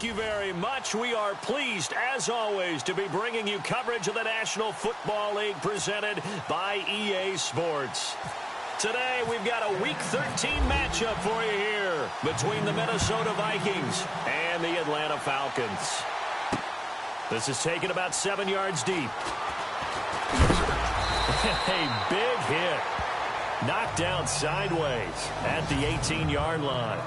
Thank you very much. We are pleased, as always, to be bringing you coverage of the National Football League presented by EA Sports. Today, we've got a Week 13 matchup for you here between the Minnesota Vikings and the Atlanta Falcons. This is taken about 7 yards deep. A big hit. Knocked down sideways at the 18-yard line.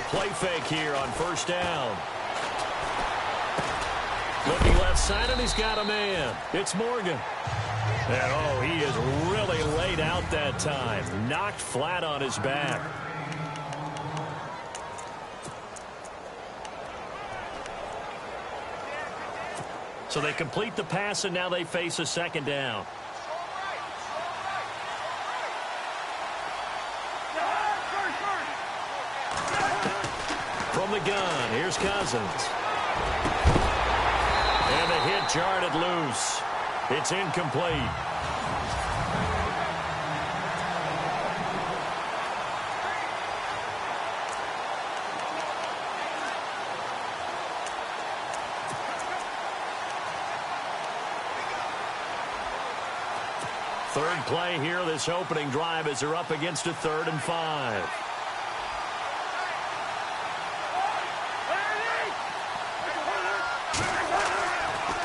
Play fake here on first down. Looking left side, and he's got a man. It's Morgan. And, oh, he is really laid out that time. Knocked flat on his back. So they complete the pass, and now they face a second down. From the gun, here's Cousins. And the hit jarred it loose. It's incomplete. Third play here, this opening drive, as they're up against a 3rd and 5.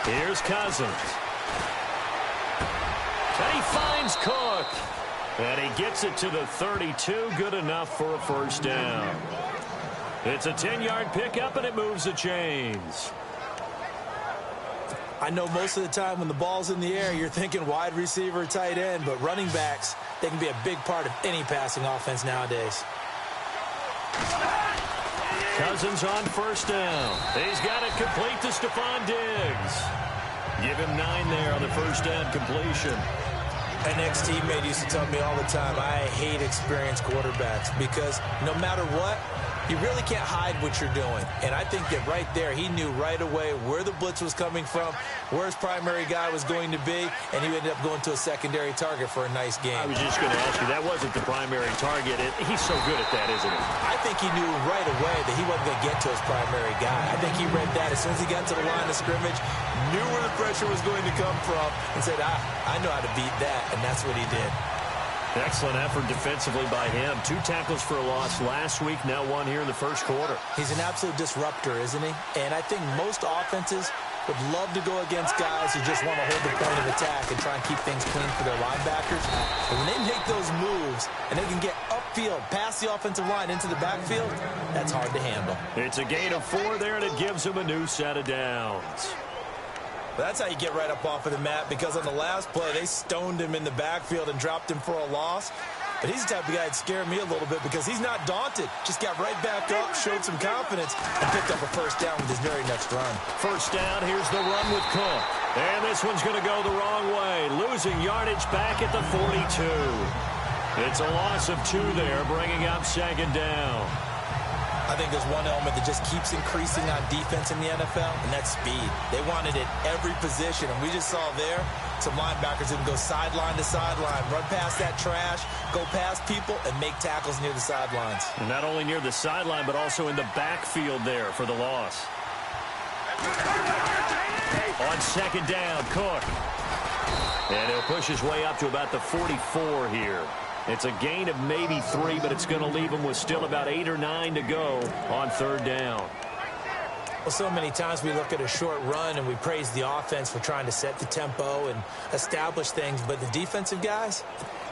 Here's Cousins. And he finds Cook. And he gets it to the 32. Good enough for a first down. It's a 10-yard pickup, and it moves the chains. I know most of the time when the ball's in the air, you're thinking wide receiver, tight end, but running backs, they can be a big part of any passing offense nowadays. Cousins on first down. He's got it complete to Stephon Diggs. Give him 9 there on the first down completion. An ex-teammate used to tell me all the time, I hate experienced quarterbacks because no matter what, you really can't hide what you're doing. And I think that right there, he knew right away where the blitz was coming from, where his primary guy was going to be, and he ended up going to a secondary target for a nice game. I was just going to ask you, that wasn't the primary target. He's so good at that, isn't he? I think he knew right away that he wasn't going to get to his primary guy. I think he read that as soon as he got to the line of scrimmage, knew where the pressure was going to come from, and said, I know how to beat that, and that's what he did. Excellent effort defensively by him. 2 tackles for a loss last week, now 1 here in the first quarter. He's an absolute disruptor, isn't he? And I think most offenses would love to go against guys who just want to hold the point of attack and try and keep things clean for their linebackers. But when they make those moves and they can get upfield, past the offensive line into the backfield, that's hard to handle. It's a gain of 4 there, and it gives them a new set of downs. That's how you get right up off of the mat, because on the last play, they stoned him in the backfield and dropped him for a loss. But he's the type of guy that scared me a little bit because he's not daunted. Just got right back up, showed some confidence, and picked up a first down with his very next run. First down, here's the run with Cook. And this one's going to go the wrong way, losing yardage back at the 42. It's a loss of 2 there, bringing up second down. I think there's one element that just keeps increasing on defense in the NFL, and that's speed. They want it at every position, and we just saw there some linebackers who can go sideline to sideline, run past that trash, go past people, and make tackles near the sidelines. And not only near the sideline, but also in the backfield there for the loss. On second down, Cook. And he'll push his way up to about the 44 here. It's a gain of maybe 3, but it's going to leave him with still about 8 or 9 to go on third down. Well, so many times we look at a short run and we praise the offense for trying to set the tempo and establish things, but the defensive guys,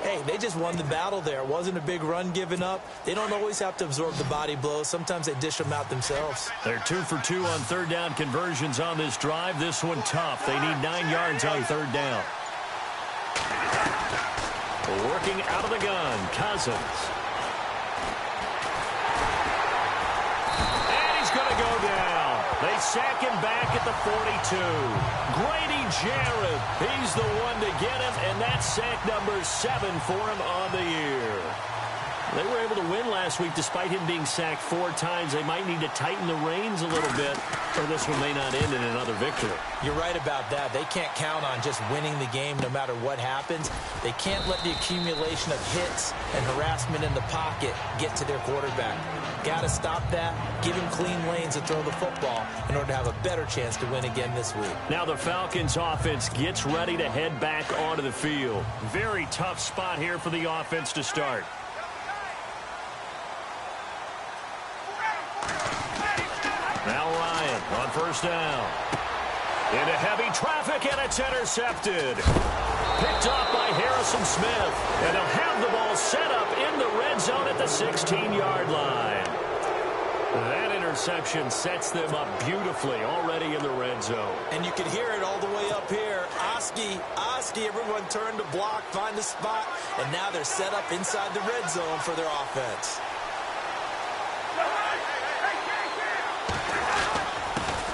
hey, they just won the battle there. It wasn't a big run given up. They don't always have to absorb the body blows. Sometimes they dish them out themselves. They're 2 for 2 on third down conversions on this drive. This one tough. They need 9 yards on third down. Working out of the gun, Cousins. And he's going to go down. They sack him back at the 42. Grady Jarrett, he's the one to get him, and that's sack number 7 for him on the year. They were able to win last week despite him being sacked 4 times. They might need to tighten the reins a little bit, or this one may not end in another victory. You're right about that. They can't count on just winning the game no matter what happens. They can't let the accumulation of hits and harassment in the pocket get to their quarterback. Got to stop that, give him clean lanes to throw the football in order to have a better chance to win again this week. Now the Falcons offense gets ready to head back onto the field. Very tough spot here for the offense to start. Now Ryan on first down. Into heavy traffic, and it's intercepted. Picked off by Harrison Smith. And they'll have the ball set up in the red zone at the 16-yard line. That interception sets them up beautifully already in the red zone. And you can hear it all the way up here. Oski, everyone turned to block, find a spot, and now they're set up inside the red zone for their offense.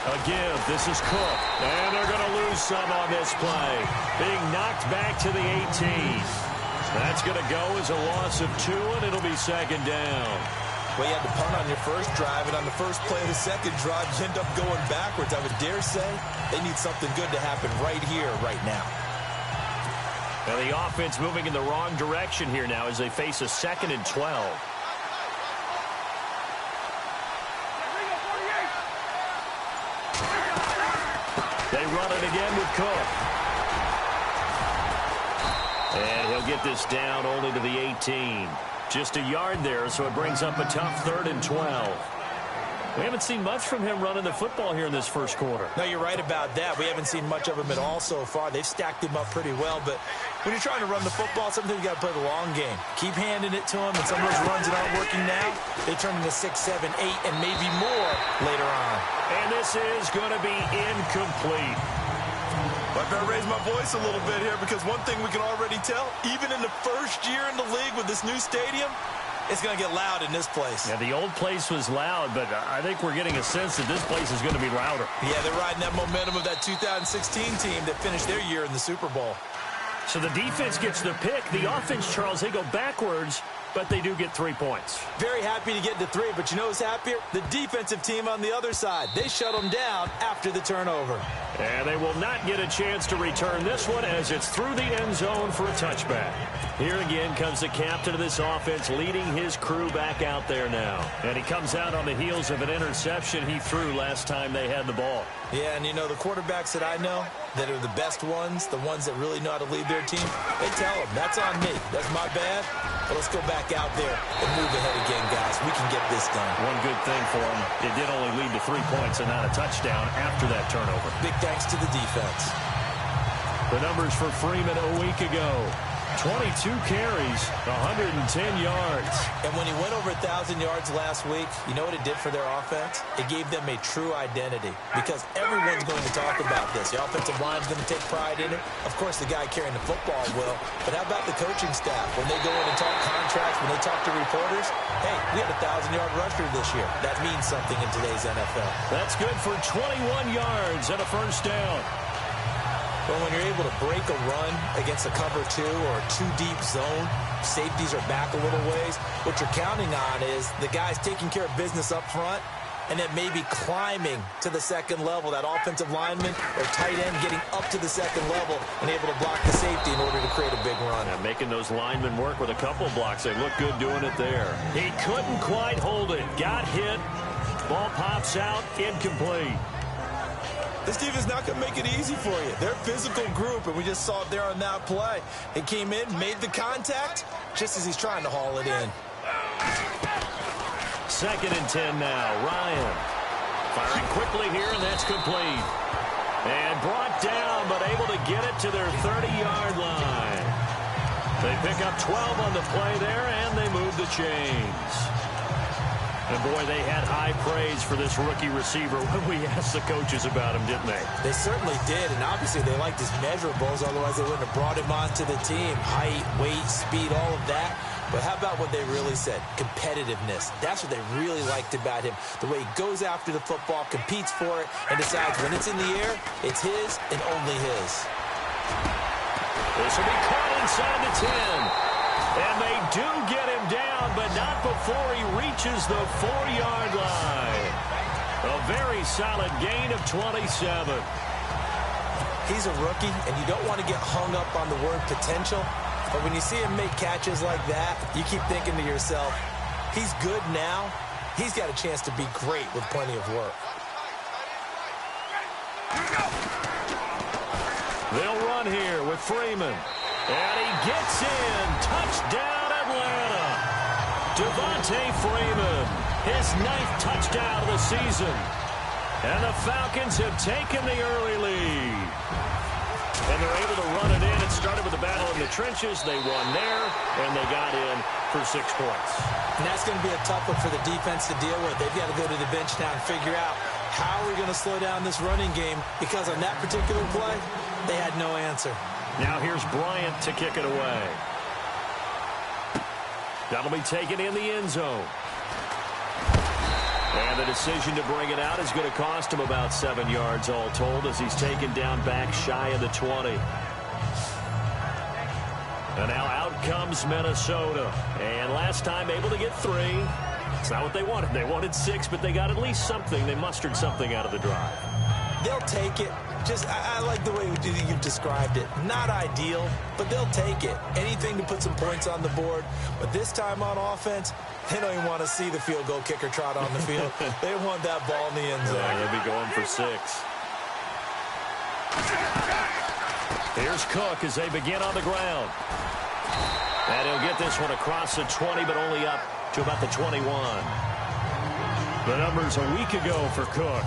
A give. This is Cook. And they're going to lose some on this play. Being knocked back to the 18. That's going to go as a loss of 2, and it'll be second down. Well, you had to punt on your first drive, and on the first play of the second drive, you end up going backwards. I would dare say they need something good to happen right here, right now. Now the offense moving in the wrong direction here now as they face a 2nd and 12. They run it again with Cook. And he'll get this down only to the 18. Just a yard there, so it brings up a tough 3rd and 12. We haven't seen much from him running the football here in this first quarter. No, you're right about that. We haven't seen much of him at all so far. They've stacked him up pretty well, but when you're trying to run the football, sometimes you got to play the long game. Keep handing it to him, and some of those runs that aren't working now, they turn into 6, 7, 8, and maybe more later on. And this is going to be incomplete. I better raise my voice a little bit here, because one thing we can already tell, even in the first year in the league with this new stadium, it's going to get loud in this place. Yeah, the old place was loud, but I think we're getting a sense that this place is going to be louder. Yeah, they're riding that momentum of that 2016 team that finished their year in the Super Bowl. So the defense gets the pick. The offense, Charles, they go backwards, but they do get 3 points. Very happy to get to 3, but you know who's happier? The defensive team on the other side. They shut them down after the turnover. And they will not get a chance to return this one as it's through the end zone for a touchback. Here again comes the captain of this offense leading his crew back out there now. And he comes out on the heels of an interception he threw last time they had the ball. Yeah, and you know, the quarterbacks that I know that are the best ones, the ones that really know how to lead their team, they tell them, that's on me. That's my bad. But let's go back out there and move ahead again, guys. We can get this done. One good thing for him, it did only lead to 3 points and not a touchdown after that turnover. Big thanks to the defense. The numbers for Freeman a week ago. 22 carries, 110 yards. And when he went over 1,000 yards last week, you know what it did for their offense? It gave them a true identity, because everyone's going to talk about this. The offensive line's going to take pride in it. Of course, the guy carrying the football will. But how about the coaching staff? When they go in and talk contracts, when they talk to reporters, hey, we had a 1,000-yard rusher this year. That means something in today's NFL. That's good for 21 yards and a first down. But when you're able to break a run against a cover 2 or a 2-deep zone, safeties are back a little ways. What you're counting on is the guys taking care of business up front and then maybe climbing to the second level, that offensive lineman or tight end getting up to the second level and able to block the safety in order to create a big run. And making those linemen work with a couple blocks. They look good doing it there. He couldn't quite hold it. Got hit. Ball pops out. Incomplete. This team is not going to make it easy for you. They're a physical group, and we just saw it there on that play. He came in, made the contact, just as he's trying to haul it in. 2nd and 10 now. Ryan firing quickly here, and that's complete. And brought down, but able to get it to their 30-yard line. They pick up 12 on the play there, and they move the chains. And, boy, they had high praise for this rookie receiver when we asked the coaches about him, didn't they? They certainly did, and obviously they liked his measurables. Otherwise, they wouldn't have brought him onto the team. Height, weight, speed, all of that. But how about what they really said? Competitiveness. That's what they really liked about him. The way he goes after the football, competes for it, and decides when it's in the air, it's his and only his. This will be caught inside the 10. And they do get him down, but not before he reaches the 4-yard line. A very solid gain of 27. He's a rookie, and you don't want to get hung up on the word potential. But when you see him make catches like that, you keep thinking to yourself, he's good now. He's got a chance to be great with plenty of work. They'll run here with Freeman. And he gets in. Touchdown, Atlanta. Devontae Freeman, his 9th touchdown of the season. And the Falcons have taken the early lead. And they're able to run it in. It started with a battle in the trenches. They won there, and they got in for 6 points. And that's going to be a tough one for the defense to deal with. They've got to go to the bench now and figure out how we're going to slow down this running game, because on that particular play, they had no answer. Now here's Bryant to kick it away. That'll be taken in the end zone. And the decision to bring it out is going to cost him about 7 yards all told, as he's taken down back shy of the 20. And now out comes Minnesota. And last time able to get 3. It's not what they wanted. They wanted 6, but they got at least something. They mustered something out of the drive. They'll take it. Just, I like the way you've described it. Not ideal, but they'll take it. Anything to put some points on the board. But this time on offense, they don't even want to see the field goal kicker trot on the field. They want that ball in the end zone. Yeah, they'll be going for 6. Here's Cook as they begin on the ground. And he'll get this one across the 20, but only up to about the 21. The numbers a week ago for Cook.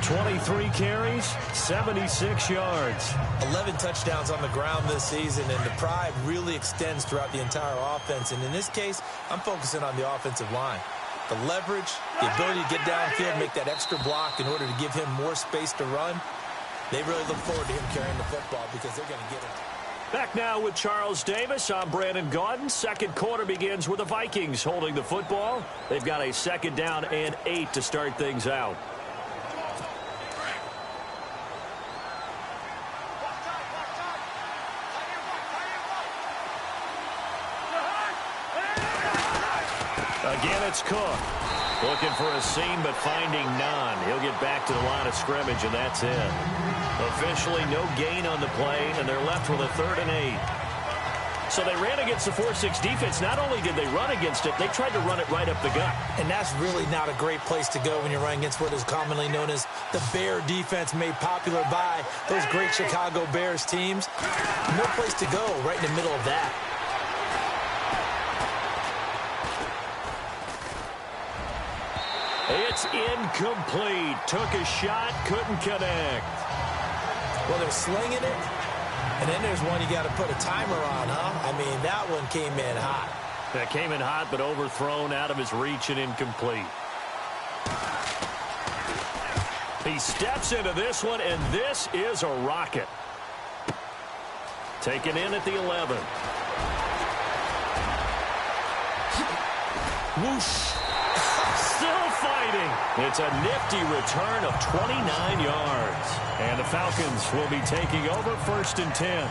23 carries, 76 yards. 11 touchdowns on the ground this season, and the pride really extends throughout the entire offense. And in this case, I'm focusing on the offensive line. The leverage, the ability to get downfield, make that extra block in order to give him more space to run. They really look forward to him carrying the football because they're going to get it. Back now with Charles Davis. I'm Brandon Gaudin. Second quarter begins with the Vikings holding the football. They've got a 2nd down and 8 to start things out. Again, it's Cook. Looking for a seam, but finding none. He'll get back to the line of scrimmage, and that's it. Officially, no gain on the play, and they're left with a 3rd and 8. So they ran against the 4-6 defense. Not only did they run against it, they tried to run it right up the gut. And that's really not a great place to go when you're running against what is commonly known as the Bear defense, made popular by those great Chicago Bears teams. No place to go right in the middle of that. It's incomplete. Took a shot, couldn't connect. Well, they're slinging it, and then there's one you got to put a timer on, huh? I mean, that one came in hot. That came in hot, but overthrown, out of his reach, and incomplete. He steps into this one, and this is a rocket. Taken in at the 11. Whoosh. Still fighting. It's a nifty return of 29 yards. And the Falcons will be taking over 1st and 10.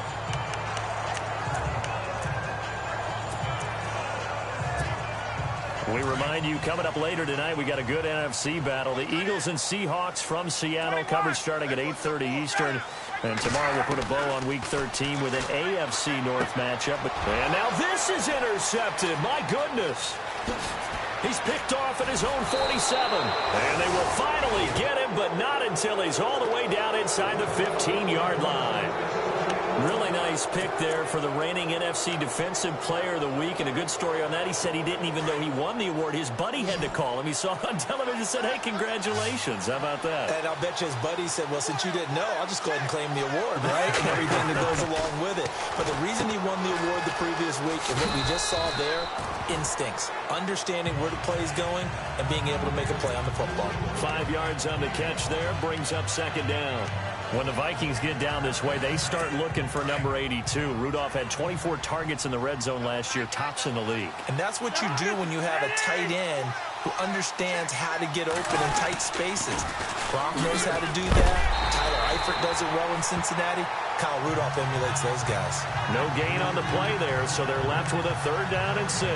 We remind you, coming up later tonight, we got a good NFC battle. The Eagles and Seahawks from Seattle, coverage starting at 8:30 Eastern. And tomorrow we'll put a bow on Week 13 with an AFC North matchup. And now this is intercepted. My goodness. He's picked off at his own 47. And they will finally get him, but not until he's all the way down inside the 15-yard line. Really nice pick there for the reigning NFC Defensive Player of the Week. And a good story on that. He said he didn't even know he won the award. His buddy had to call him. He saw it on television and said, hey, congratulations. How about that? And I'll bet you his buddy said, well, since you didn't know, I'll just go ahead and claim the award, right? And everything that goes along with it. But the reason he won the award the previous week and what we just saw there, instincts, understanding where the play is going and being able to make a play on the football. 5 yards on the catch there, brings up 2nd down. When the Vikings get down this way, they start looking for number 82. Rudolph had 24 targets in the red zone last year, tops in the league. And that's what you do when you have a tight end who understands how to get open in tight spaces. Gronk knows how to do that. Tyler Eifert does it well in Cincinnati. Kyle Rudolph emulates those guys. No gain on the play there, so they're left with a 3rd down and 6.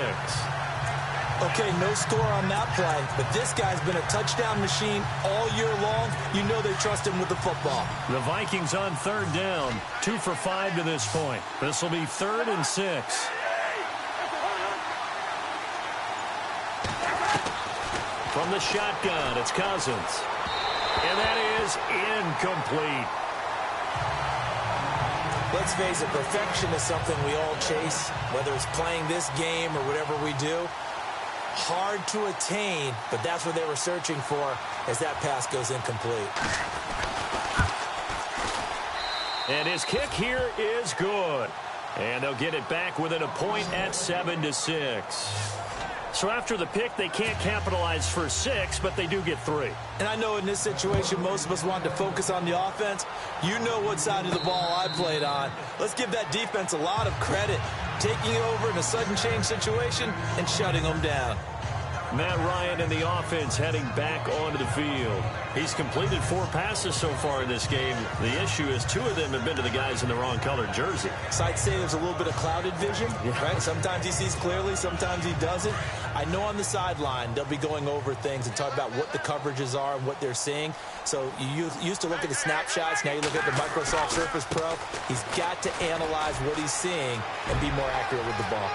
Okay, no score on that play, but this guy's been a touchdown machine all year long. You know they trust him with the football. The Vikings on 3rd down, 2 for 5 to this point. This will be 3rd and 6. From the shotgun, it's Cousins. And that is incomplete. Let's face it, perfection is something we all chase, whether it's playing this game or whatever we do. Hard to attain, but that's what they were searching for as that pass goes incomplete. And his kick here is good. And they'll get it back within a point at 7-6. So after the pick, they can't capitalize for 6, but they do get 3. And I know in this situation, most of us want to focus on the offense. You know what side of the ball I played on. Let's give that defense a lot of credit, taking over in a sudden change situation and shutting them down. Matt Ryan and the offense heading back onto the field. He's completed 4 passes so far in this game. The issue is 2 of them have been to the guys in the wrong colored jersey. So I'd say there's a little bit of clouded vision, right? Sometimes he sees clearly, sometimes he doesn't. I know on the sideline they'll be going over things and talk about what the coverages are and what they're seeing. So you used to look at the snapshots. Now you look at the Microsoft Surface Pro. He's got to analyze what he's seeing and be more accurate with the ball.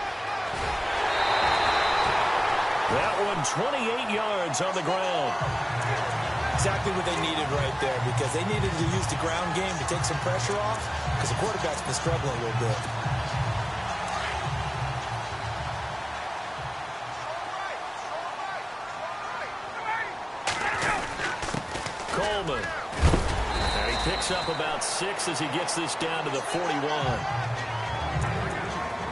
That one 28 yards on the ground. Exactly what they needed right there, because they needed to use the ground game to take some pressure off, because the quarterback's been struggling a little bit. Coleman. And he picks up about 6 as he gets this down to the 41.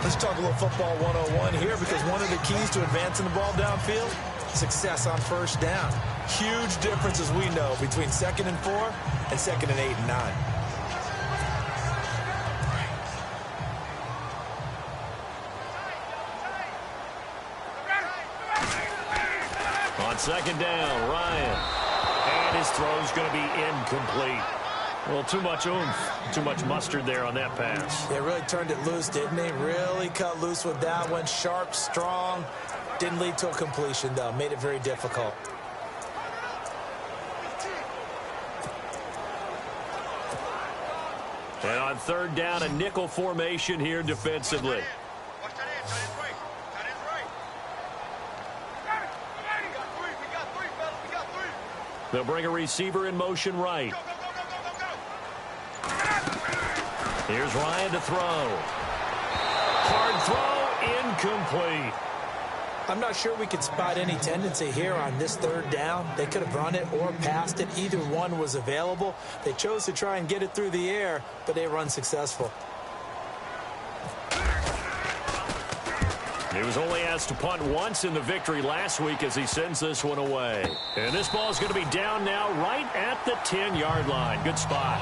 Let's talk a little football 101 here, because one of the keys to advancing the ball downfield, success on 1st down. Huge difference, as we know, between 2nd and 4 and 2nd and 8 and 9. On 2nd down, Ryan. And his throw's going to be incomplete. Well, too much oomph, too much mustard there on that pass. They really turned it loose, didn't they? Really cut loose with that one. Sharp, strong. Didn't lead to a completion, though. Made it very difficult. And on 3rd down, a nickel formation here defensively. They'll bring a receiver in motion right. Here's Ryan to throw. Hard throw, incomplete. I'm not sure we could spot any tendency here on this 3rd down. They could have run it or passed it. Either one was available. They chose to try and get it through the air, but they were unsuccessful. He was only asked to punt once in the victory last week as he sends this one away. And this ball is going to be down now right at the 10-yard line. Good spot.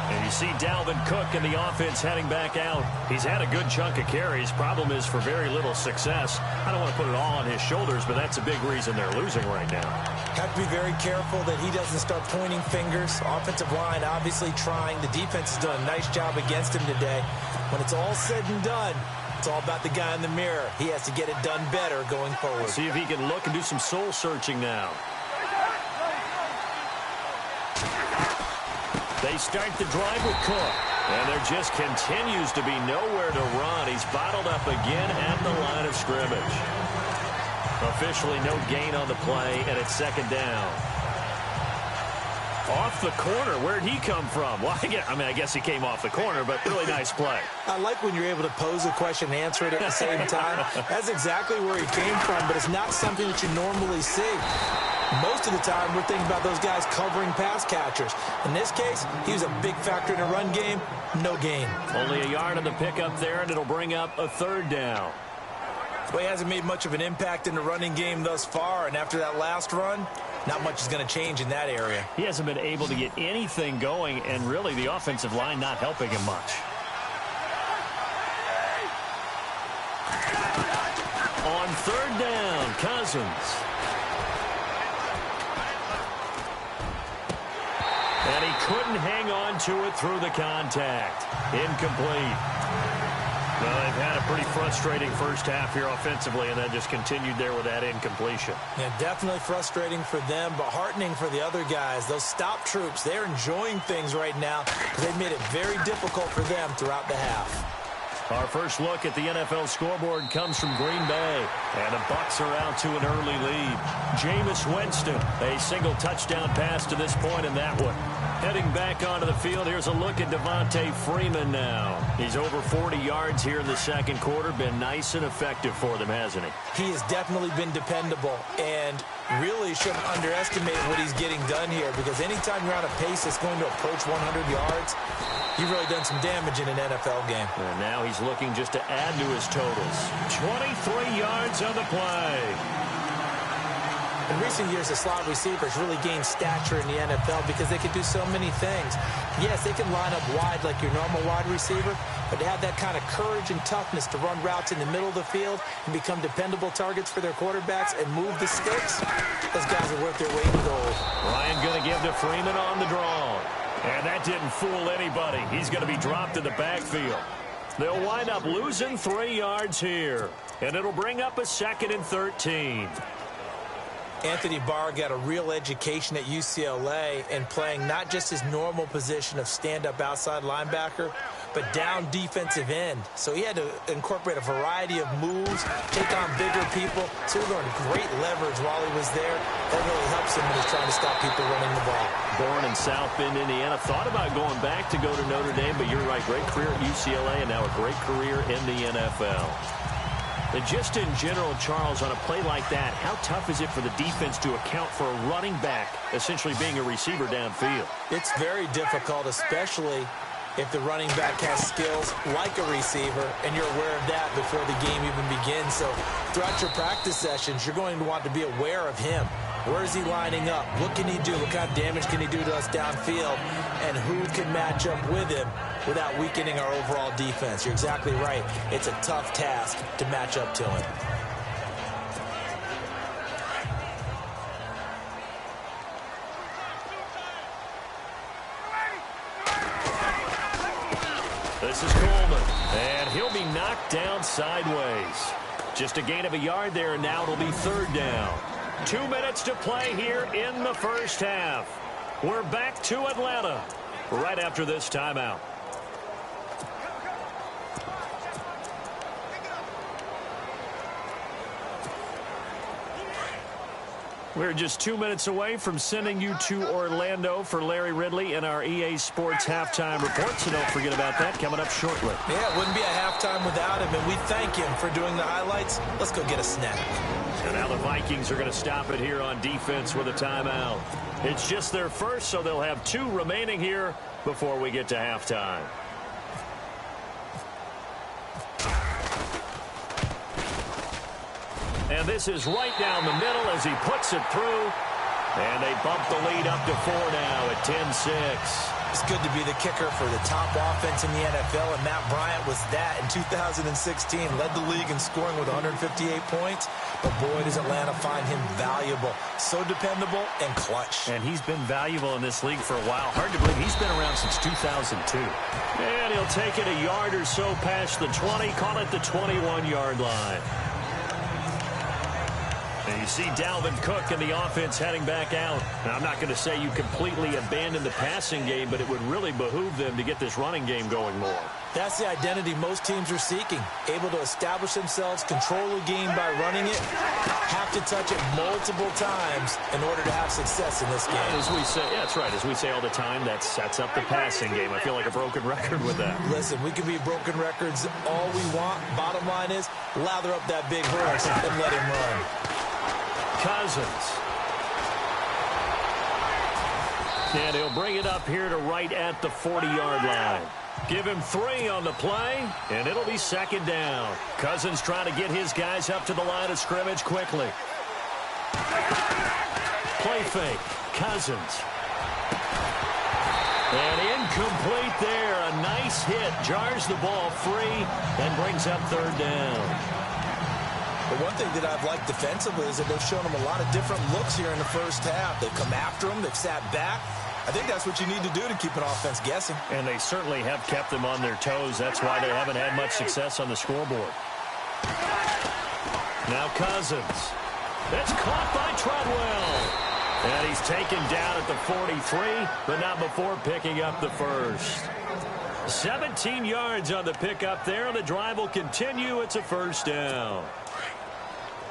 And you see Dalvin Cook and the offense heading back out. He's had a good chunk of carries. Problem is for very little success. I don't want to put it all on his shoulders, but that's a big reason they're losing right now. Have to be very careful that he doesn't start pointing fingers. Offensive line obviously trying. The defense has done a nice job against him today. When it's all said and done, it's all about the guy in the mirror. He has to get it done better going forward. See if he can look and do some soul searching now. They start the drive with Cook. And there just continues to be nowhere to run. He's bottled up again at the line of scrimmage. Officially no gain on the play, and it's 2nd down. Off the corner. Where'd he come from? Well, I guess he came off the corner, but really nice play. I like when you're able to pose a question and answer it at the same time. That's exactly where he came from, but it's not something that you normally see. Most of the time, we're thinking about those guys covering pass catchers. In this case, he was a big factor in the run game. No gain. Only a yard on the pickup there, and it'll bring up a 3rd down. Well, he hasn't made much of an impact in the running game thus far, and after that last run, not much is going to change in that area. He hasn't been able to get anything going, and really the offensive line not helping him much. On third down, Cousins. And he couldn't hang on to it through the contact. Incomplete. Well, they've had a pretty frustrating first half here offensively, and then just continued there with that incompletion. Yeah, definitely frustrating for them, but heartening for the other guys. Those stop troops, they're enjoying things right now because they've made it very difficult for them throughout the half. Our first look at the NFL scoreboard comes from Green Bay. And the Bucs are out to an early lead. Jameis Winston, a single touchdown pass to this point in that one. Heading back onto the field, here's a look at Devontae Freeman now. He's over 40 yards here in the second quarter. Been nice and effective for them, hasn't he? He has definitely been dependable, and really shouldn't underestimate what he's getting done here, because anytime you're on a pace that's going to approach 100 yards, you've really done some damage in an NFL game. And now he's looking just to add to his totals. 23 yards on the play. In recent years, the slot receivers really gained stature in the NFL because they can do so many things. Yes, they can line up wide like your normal wide receiver, but to have that kind of courage and toughness to run routes in the middle of the field and become dependable targets for their quarterbacks and move the sticks, those guys are worth their weight in gold. Ryan going to give to Freeman on the draw. And that didn't fool anybody. He's going to be dropped in the backfield. They'll wind up losing 3 yards here. And it'll bring up a 2nd and 13. Anthony Barr got a real education at UCLA and playing not just his normal position of stand-up outside linebacker, but down defensive end. So he had to incorporate a variety of moves, take on bigger people. So he learned great leverage while he was there. That really helps him when he's trying to stop people running the ball. Born in South Bend, Indiana. Thought about going back to go to Notre Dame, but you're right. Great career at UCLA and now a great career in the NFL. And just in general, Charles, on a play like that, how tough is it for the defense to account for a running back essentially being a receiver downfield? It's very difficult, especially if the running back has skills like a receiver, and you're aware of that before the game even begins. So throughout your practice sessions, you're going to want to be aware of him. Where is he lining up? What can he do? What kind of damage can he do to us downfield? And who can match up with him without weakening our overall defense? You're exactly right. It's a tough task to match up to him. This is Coleman, and he'll be knocked down sideways. Just a gain of a yard there, and now it'll be 3rd down. 2 minutes to play here in the first half. We're back to Atlanta right after this timeout. We're just 2 minutes away from sending you to Orlando for Larry Ridley in our EA Sports Halftime Report, so don't forget about that coming up shortly. Yeah, it wouldn't be a halftime without him, and we thank him for doing the highlights. Let's go get a snack. And now the Vikings are going to stop it here on defense with a timeout. It's just their first, so they'll have 2 remaining here before we get to halftime. And this is right down the middle as he puts it through. And they bump the lead up to 4 now at 10-6. It's good to be the kicker for the top offense in the NFL, and Matt Bryant was that in 2016. Led the league in scoring with 158 points, but boy, does Atlanta find him valuable. So dependable and clutch. And he's been valuable in this league for a while. Hard to believe he's been around since 2002. And he'll take it a yard or so past the 20, call it the 21-yard line. And you see Dalvin Cook and the offense heading back out. Now, I'm not going to say you completely abandon the passing game, but it would really behoove them to get this running game going more. That's the identity most teams are seeking. Able to establish themselves, control the game by running it, have to touch it multiple times in order to have success in this game. As we say, yeah, that's right. As we say all the time, that sets up the passing game. I feel like a broken record with that. Listen, we can be broken records all we want. Bottom line is, lather up that big horse and let him run. Cousins. And he'll bring it up here to right at the 40-yard line. Give him 3 on the play, and it'll be 2nd down. Cousins trying to get his guys up to the line of scrimmage quickly. play fake. Cousins. And incomplete there. A nice hit. Jars the ball free and brings up third down. The one thing that I've liked defensively is that they've shown him a lot of different looks here in the first half. They've come after him. They've sat back. I think that's what you need to do to keep an offense guessing. And they certainly have kept them on their toes. That's why they haven't had much success on the scoreboard. Now Cousins. That's caught by Treadwell. And he's taken down at the 43, but not before picking up the first. 17 yards on the pickup there. The drive will continue. It's a first down.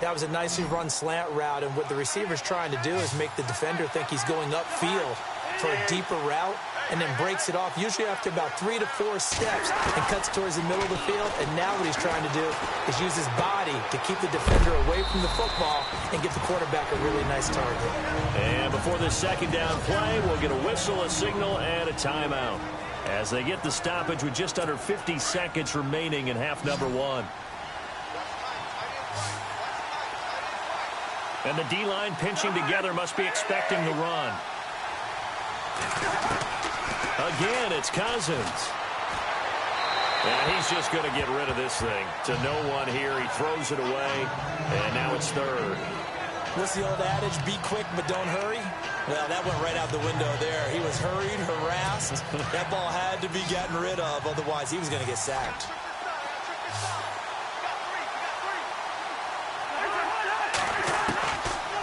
That was a nicely run slant route, and what the receiver's trying to do is make the defender think he's going upfield for a deeper route, and then breaks it off, usually after about 3 to 4 steps, and cuts towards the middle of the field. And now what he's trying to do is use his body to keep the defender away from the football and get the quarterback a really nice target. And before this second down play, we'll get a whistle, a signal, and a timeout as they get the stoppage with just under 50 seconds remaining in half number 1. And the D-line pinching together, must be expecting the run. Again, it's Cousins. And he's just going to get rid of this thing. To no one here. He throws it away, and now it's third. What's the old adage? Be quick, but don't hurry? Well, that went right out the window there. He was hurried, harassed. That ball had to be gotten rid of, otherwise he was going to get sacked.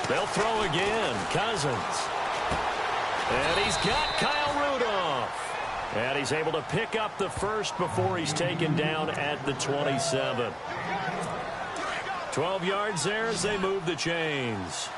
They'll throw again. Cousins. And he's got Kyle Rudolph. And he's able to pick up the first before he's taken down at the 27. 12 yards there as they move the chains.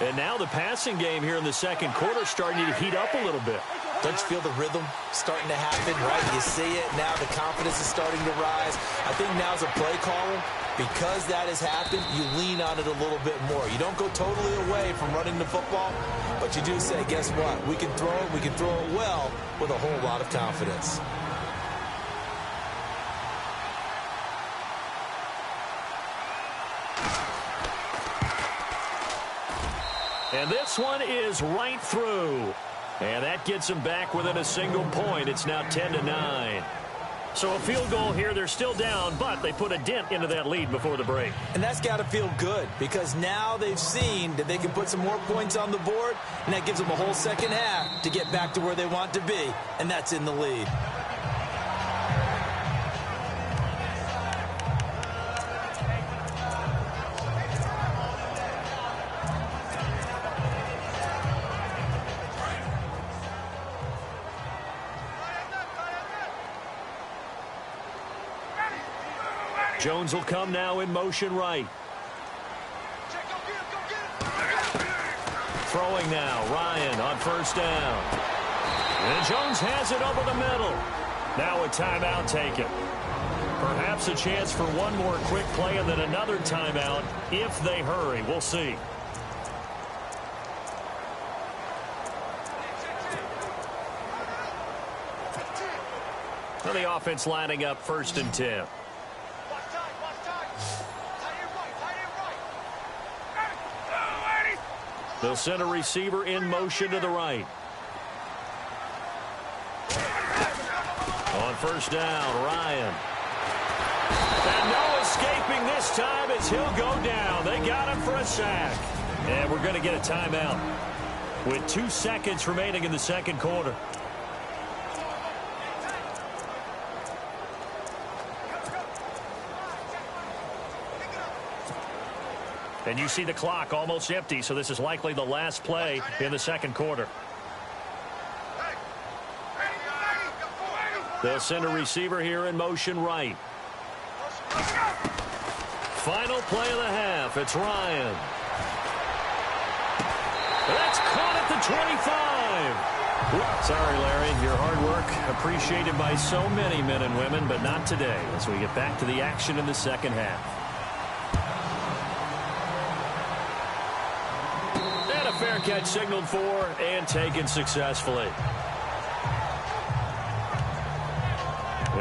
And now the passing game here in the second quarter starting to heat up a little bit. Don't you feel the rhythm starting to happen, right? You see it. Now the confidence is starting to rise. I think now's a play caller. Because that has happened, you lean on it a little bit more. You don't go totally away from running the football, but you do say, guess what? We can throw it. We can throw it well with a whole lot of confidence. And this one is right through. And that gets them back within a single point. It's now 10-9. So a field goal here. They're still down, but they put a dent into that lead before the break. And that's got to feel good because now they've seen that they can put some more points on the board, and that gives them a whole second half to get back to where they want to be, and that's in the lead. Jones will come now in motion right. Throwing now, Ryan on first down. And Jones has it over the middle. Now a timeout taken. Perhaps a chance for one more quick play and then another timeout if they hurry. We'll see. Well, the offense lining up 1st and 10. They'll send a receiver in motion to the right. On first down, Ryan. And no escaping this time as he'll go down. They got him for a sack. And we're going to get a timeout with 2 seconds remaining in the second quarter. And you see the clock almost empty, so this is likely the last play in the second quarter. They'll send a receiver here in motion right. Final play of the half. It's Ryan. That's caught at the 25. Sorry, Larry. Your hard work appreciated by so many men and women, but not today as we get back to the action in the second half. Fair catch signaled for and taken successfully.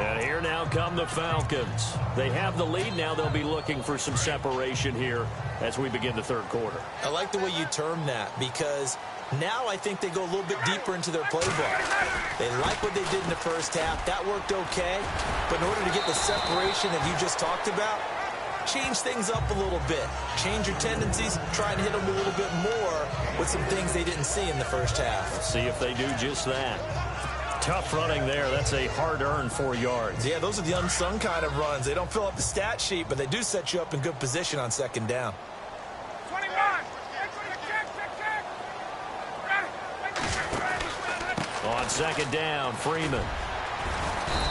And here now come the Falcons. They have the lead. Now they'll be looking for some separation here as we begin the third quarter. I like the way you term that because now I think they go a little bit deeper into their playbook. They like what they did in the first half. That worked okay. But in order to get the separation that you just talked about, change things up a little bit. Change your tendencies. Try and hit them a little bit more with some things they didn't see in the first half. See if they do just that. Tough running there. That's a hard-earned 4 yards. Yeah, those are the unsung kind of runs. They don't fill up the stat sheet, but they do set you up in good position on second down. 21. On second down, Freeman.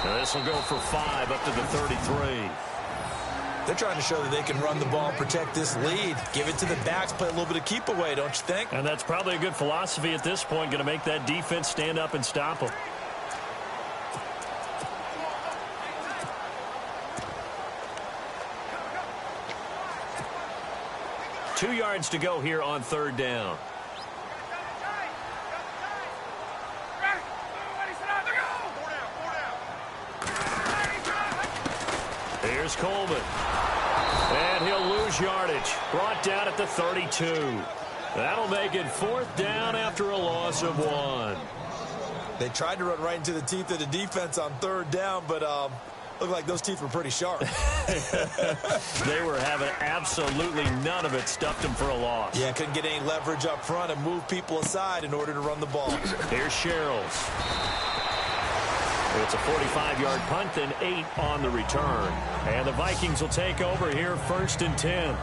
Now this will go for 5 up to the 33. They're trying to show that they can run the ball and protect this lead. Give it to the backs, play a little bit of keep away, don't you think? And that's probably a good philosophy at this point, going to make that defense stand up and stop them. Two yards to go here on third down. Here's Coleman. And he'll lose yardage. Brought down at the 32. That'll make it fourth down after a loss of 1. They tried to run right into the teeth of the defense on third down, but looked like those teeth were pretty sharp. They were having absolutely none of it. Stuffed them for a loss. Yeah, couldn't get any leverage up front and move people aside in order to run the ball. Here's Sherrills. It's a 45-yard punt, then 8 on the return. And the Vikings will take over here, 1st and 10.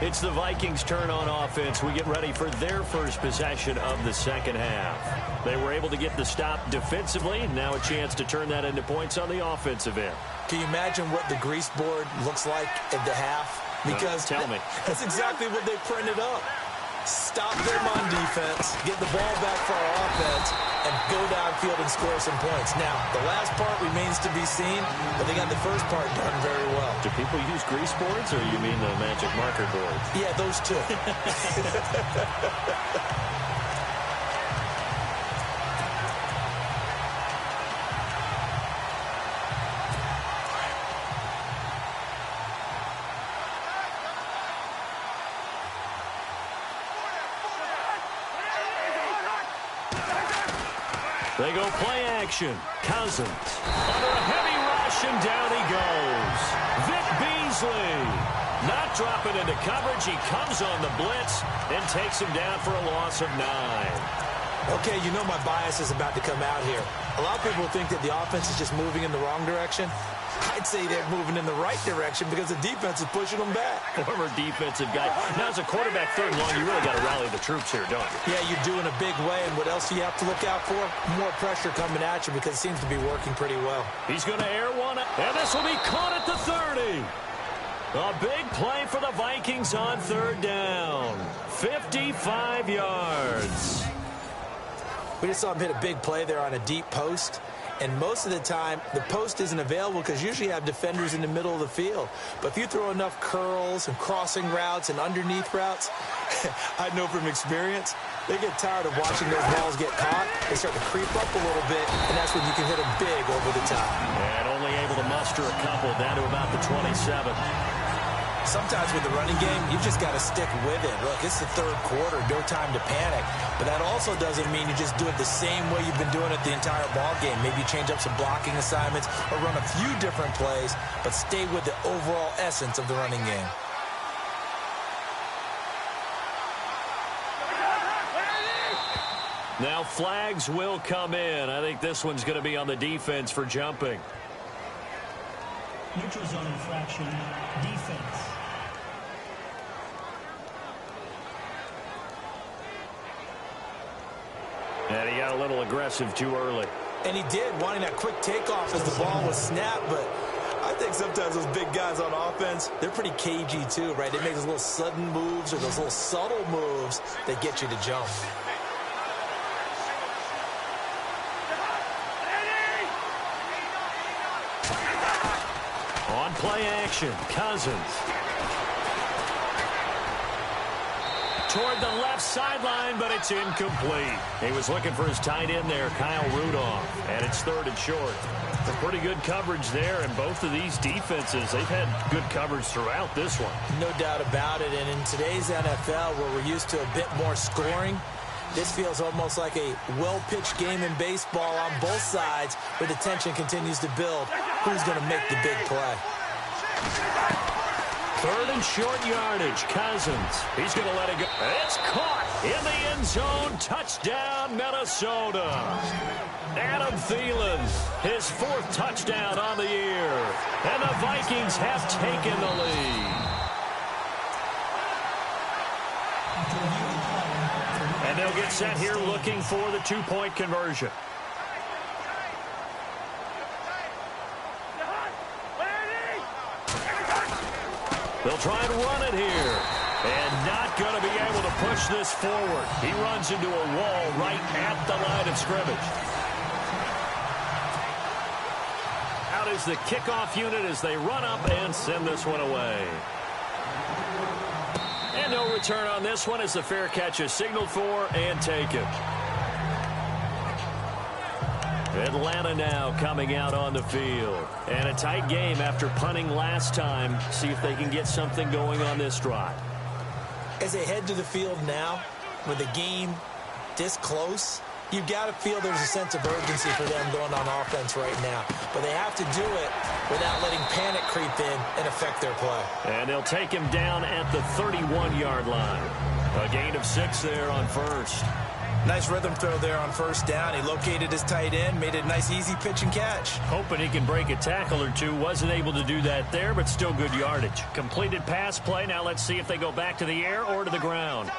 It's the Vikings' turn on offense. We get ready for their first possession of the second half. They were able to get the stop defensively. Now a chance to turn that into points on the offensive end. Can you imagine what the grease board looks like at the half? Because tell me. That's exactly what they printed up. Stop them on defense, get the ball back for our offense, and go downfield and score some points. Now, the last part remains to be seen, but they got the first part done very well. Do people use grease boards, or you mean the magic marker boards? Yeah, those two. They go play action. Cousins under a heavy rush, and down he goes. Vic Beasley not dropping into coverage. He comes on the blitz and takes him down for a loss of 9. Okay, you know my bias is about to come out here. A lot of people think that the offense is just moving in the wrong direction. I'd say they're moving in the right direction because the defense is pushing them back. Former defensive guy. Now, as a quarterback third and long, you really got to rally the troops here, don't you? Yeah, you do in a big way. And what else do you have to look out for? More pressure coming at you because it seems to be working pretty well. He's going to air one, and this will be caught at the 30. A big play for the Vikings on third down. 55 yards. We just saw him hit a big play there on a deep post. And most of the time, the post isn't available because usually you have defenders in the middle of the field. But if you throw enough curls and crossing routes and underneath routes, I know from experience, they get tired of watching those balls get caught. They start to creep up a little bit, and that's when you can hit them big over the top. And only able to muster a couple down to about the 27. Sometimes with the running game, you've just got to stick with it. Look, it's the third quarter, no time to panic. But that also doesn't mean you just do it the same way you've been doing it the entire ball game. Maybe you change up some blocking assignments or run a few different plays, but stay with the overall essence of the running game. Now flags will come in. I think this one's going to be on the defense for jumping. Neutral zone infraction, defense. And he got a little aggressive too early. And he did, wanting that quick takeoff as the ball was snapped, but I think sometimes those big guys on offense, they're pretty cagey too, right? They make those little sudden moves or those little subtle moves that get you to jump. On play action, Cousins. Toward the left sideline, but it's incomplete. He was looking for his tight end there, Kyle Rudolph, and it's 3rd and short. Some pretty good coverage there, and both of these defenses, they've had good coverage throughout this one. No doubt about it, and in today's NFL, where we're used to a bit more scoring, this feels almost like a well-pitched game in baseball on both sides where the tension continues to build. Who's going to make the big play? Third and short yardage, Cousins. He's going to let it go. It's caught in the end zone. Touchdown, Minnesota. Adam Thielen, his 4th touchdown on the year. And the Vikings have taken the lead. And they'll get set here looking for the 2-point conversion. They'll try and run it here. And not going to be able to push this forward. He runs into a wall right at the line of scrimmage. Out is the kickoff unit as they run up and send this one away. And no return on this one as the fair catch is signaled for and taken. Atlanta now coming out on the field. And a tight game after punting last time. See if they can get something going on this drive. As they head to the field now, with the game this close, you've got to feel there's a sense of urgency for them going on offense right now. But they have to do it without letting panic creep in and affect their play. And they'll take him down at the 31-yard line. A gain of 6 there on first. Nice rhythm throw there on first down. He located his tight end, made it a nice easy pitch and catch. Hoping he can break a tackle or two. Wasn't able to do that there, but still good yardage. Completed pass play. Now let's see if they go back to the air or to the ground.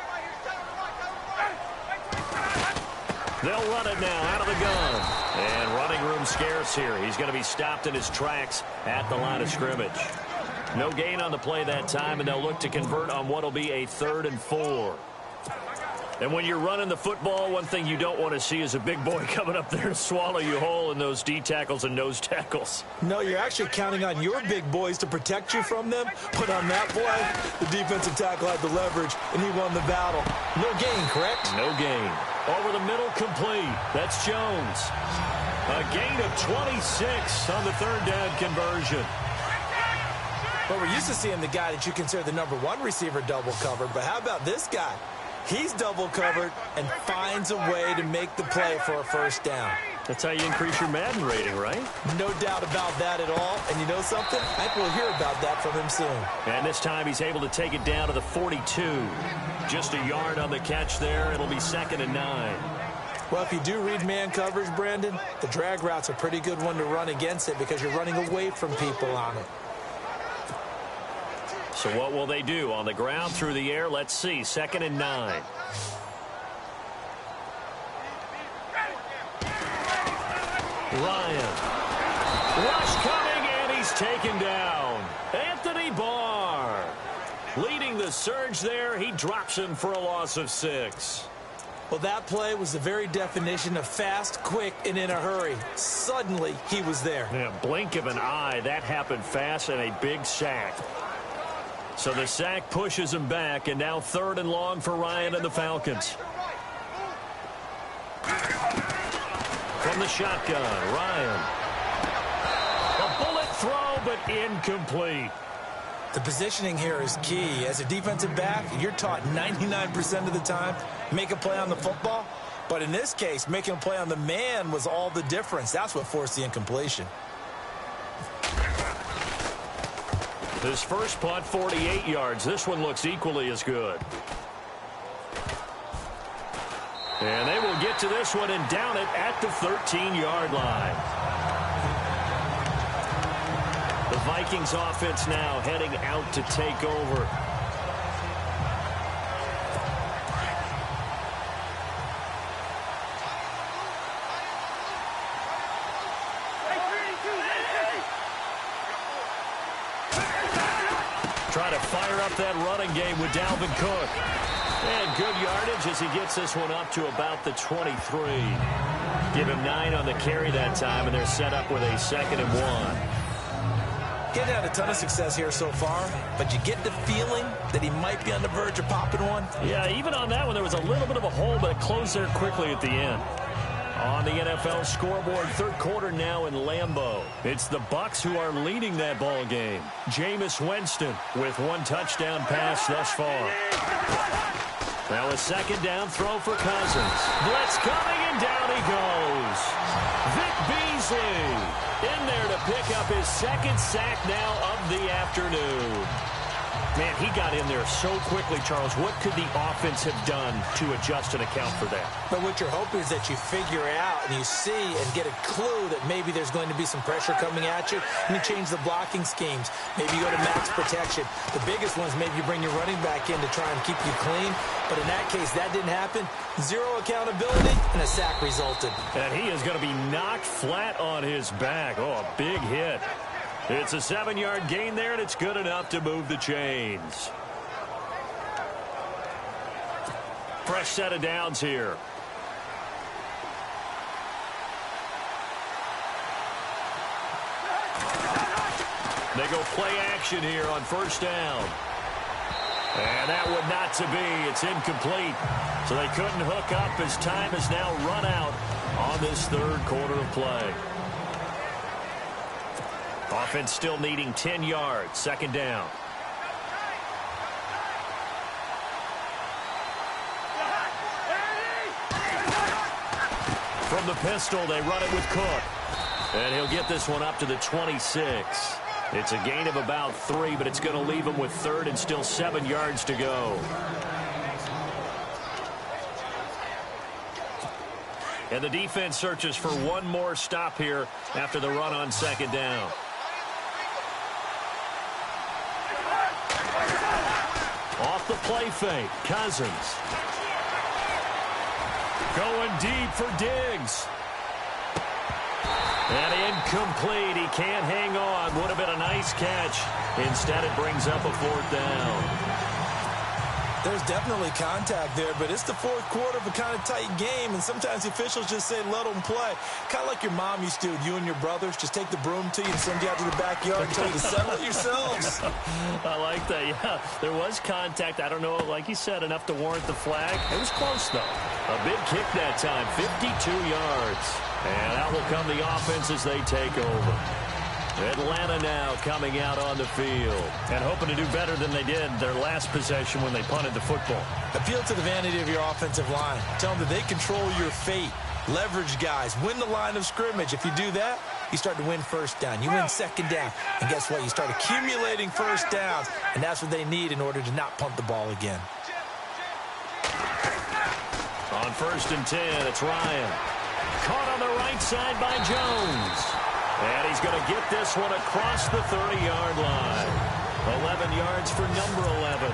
They'll run it now out of the gun. And running room scarce here. He's going to be stopped in his tracks at the line of scrimmage. No gain on the play that time, and they'll look to convert on what will be a 3rd and 4. And when you're running the football, one thing you don't want to see is a big boy coming up there and swallow you whole in those D tackles and nose tackles. No, you're actually counting on your big boys to protect you from them. But on that play, the defensive tackle had the leverage, and he won the battle. No gain, correct? No gain. Over the middle, complete. That's Jones. A gain of 26 on the 3rd down conversion. Well, we're used to seeing the guy that you consider the #1 receiver double covered, but how about this guy? He's double covered and finds a way to make the play for a first down. That's how you increase your Madden rating, right? No doubt about that at all. And you know something? I think we'll hear about that from him soon. And this time he's able to take it down to the 42. Just a yard on the catch there. It'll be 2nd and 9. Well, if you do read man coverage, Brandon, the drag route's a pretty good one to run against it because you're running away from people on it. So what will they do? On the ground, through the air? Let's see. 2nd and 9. Ryan. Rush coming, and he's taken down. Anthony Barr leading the surge there. He drops him for a loss of 6. Well, that play was the very definition of fast, quick, and in a hurry. Suddenly, he was there. Yeah, blink of an eye. That happened fast, and a big sack. So the sack pushes him back, and now 3rd and long for Ryan and the Falcons. From the shotgun, Ryan. A bullet throw, but incomplete. The positioning here is key. As a defensive back, you're taught 99% of the time, make a play on the football. But in this case, making a play on the man was all the difference. That's what forced the incompletion. His first punt, 48 yards. This one looks equally as good. And they will get to this one and down it at the 13-yard line. The Vikings offense now heading out to take over. Try to fire up that running game with Dalvin Cook. And good yardage as he gets this one up to about the 23. Give him 9 on the carry that time, and they're set up with a 2nd and 1. Getting had a ton of success here so far, but you get the feeling that he might be on the verge of popping one. Yeah, even on that one, there was a little bit of a hole, but it closed there quickly at the end. On the NFL scoreboard, third quarter now in Lambeau. It's the Bucs who are leading that ball game. Jameis Winston with one touchdown pass thus far. Now a second down throw for Cousins. Blitz coming, and down he goes. Vic Beasley in there to pick up his second sack now of the afternoon. Man, he got in there so quickly, Charles. What could the offense have done to adjust and account for that? But what you're hoping is that you figure out and you see and get a clue that maybe there's going to be some pressure coming at you, and you change the blocking schemes. Maybe you go to max protection. The biggest one is maybe you bring your running back in to try and keep you clean. But in that case, that didn't happen. Zero accountability, and a sack resulted. And he is going to be knocked flat on his back. Oh, a big hit. It's a 7-yard gain there, and it's good enough to move the chains. Fresh set of downs here. They go play action here on first down. And that would not to be. It's incomplete. So they couldn't hook up as time has now run out on this third quarter of play. Offense still needing 10 yards. Second down. From the pistol, they run it with Cook. And he'll get this one up to the 26. It's a gain of about 3, but it's going to leave him with third and still 7 yards to go. And the defense searches for one more stop here after the run on second down. Off the play fake, Cousins. Going deep for Diggs. And incomplete. He can't hang on. Would have been a nice catch. Instead, it brings up a fourth down. There's definitely contact there, but it's the fourth quarter of a kind of tight game, and sometimes the officials just say, let them play. Kind of like your mom used to with you and your brothers. Just take the broom to you and send you out to the backyard and tell you to settle it yourselves. I like that, yeah. There was contact. I don't know, like you said, enough to warrant the flag. It was close, though. A big kick that time, 52 yards. And out will come the offense as they take over. Atlanta now coming out on the field and hoping to do better than they did their last possession when they punted the football. Appeal to the vanity of your offensive line. Tell them that they control your fate. Leverage guys. Win the line of scrimmage. If you do that, you start to win first down. You win second down. And guess what? You start accumulating first downs. And that's what they need in order to not punt the ball again. On first and 10, it's Ryan. Caught on the right side by Jones. And he's going to get this one across the 30-yard line. 11 yards for number 11.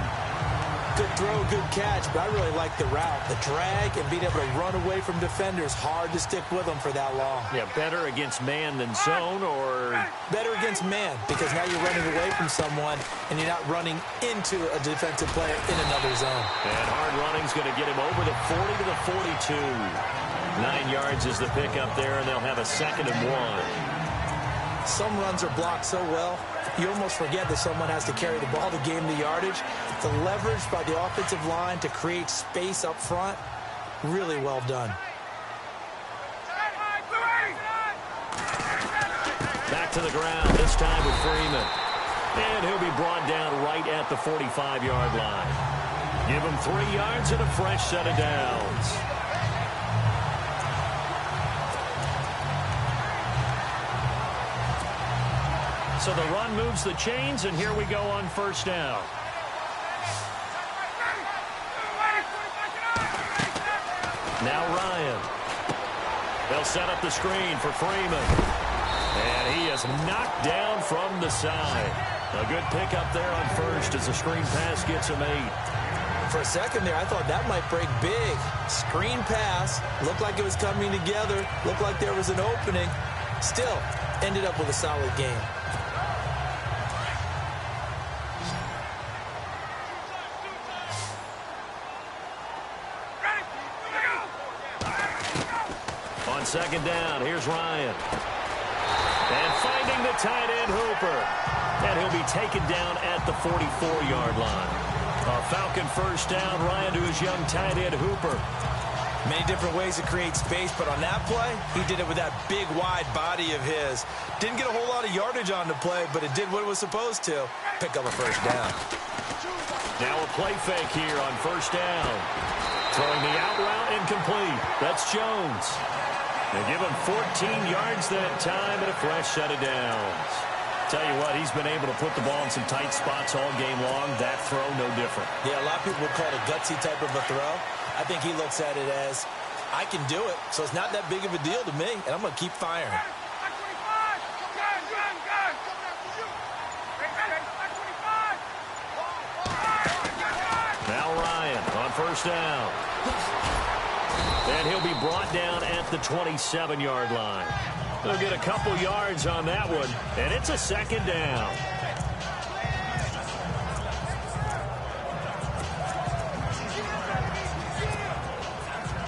Good throw, good catch, but I really like the route. The drag and being able to run away from defenders. Hard to stick with them for that long. Yeah, better against man than zone, or? Better against man, because now you're running away from someone and you're not running into a defensive player in another zone. And hard running's going to get him over the 40 to the 42. 9 yards is the pickup there, and they'll have a second and 1. Some runs are blocked so well, you almost forget that someone has to carry the ball to gain the yardage. The leverage by the offensive line to create space up front, really well done. Back to the ground, this time with Freeman. And he'll be brought down right at the 45-yard line. Give him 3 yards and a fresh set of downs. So the run moves the chains, and here we go on first down. Now Ryan. They'll set up the screen for Freeman. And he is knocked down from the side. A good pickup there on first as the screen pass gets him 8. For a second there, I thought that might break big. Screen pass. Looked like it was coming together. Looked like there was an opening. Still, ended up with a solid game. On second down, here's Ryan. And finding the tight end, Hooper. And he'll be taken down at the 44-yard line. A Falcon first down, Ryan to his young tight end, Hooper. Many different ways to create space, but on that play, he did it with that big, wide body of his. Didn't get a whole lot of yardage on the play, but it did what it was supposed to. Pick up a first down. Now a play fake here on first down. Throwing the out route incomplete. That's Jones. They give him 14 yards that time and a fresh set of downs. Tell you what, he's been able to put the ball in some tight spots all game long. That throw, no different. Yeah, a lot of people would call it a gutsy type of a throw. I think he looks at it as, I can do it, so it's not that big of a deal to me, and I'm going to keep firing. Now Ryan on first down. And he'll be brought down at the 27-yard line. He'll get a couple yards on that one, and it's a second down.